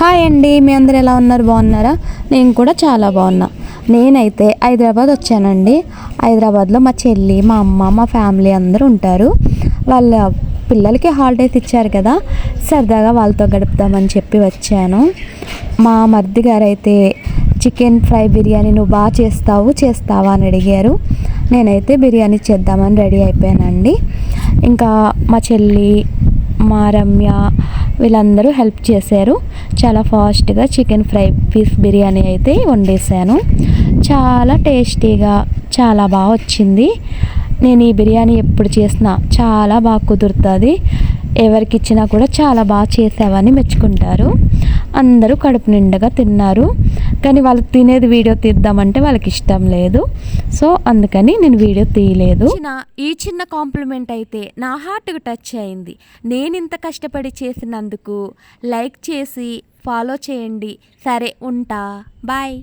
Hi అండి, మీ అందరు ఎలా ఉన్నారు? బాగున్నారా? నేను కూడా చాలా బాగున్నా. నేనైతే హైదరాబాద్ వచ్చానండి. హైదరాబాద్లో మా చెల్లి, మా అమ్మ, మా ఫ్యామిలీ అందరూ ఉంటారు. వాళ్ళ పిల్లలకి హాలిడేస్ ఇచ్చారు కదా, సరదాగా వాళ్ళతో గడుపుదామని చెప్పి వచ్చాను. మా మరిది గారు అయితే చికెన్ ఫ్రై బిర్యానీ నువ్వు బాగా చేస్తావా అని అడిగారు. నేనైతే బిర్యానీ చేద్దామని రెడీ అయిపోయానండి. ఇంకా మా చెల్లి, మా రమ్య వీళ్ళందరూ హెల్ప్ చేశారు. చాలా ఫాస్ట్గా చికెన్ ఫ్రై పీస్ బిర్యానీ అయితే వండేసాను. చాలా టేస్టీగా చాలా బాగా వచ్చింది. నేను ఈ బిర్యానీ ఎప్పుడు చేసినా చాలా బాగా కుదురుతుంది. ఎవరికి ఇచ్చినా కూడా చాలా బాగా చేసావని మెచ్చుకుంటారు. అందరూ కడుపు నిండుగా తిన్నారు. కానీ వాళ్ళు తినేది వీడియో తీద్దామంటే వాళ్ళకి ఇష్టం లేదు. సో అందుకని నేను వీడియో తీయలేదు. ఈ చిన్న కాంప్లిమెంట్ అయితే నా హార్ట్కి టచ్ అయింది. నేను ఇంత కష్టపడి చేసినందుకు లైక్ చేసి ఫాలో చేయండి. సరే, ఉంటా. బాయ్.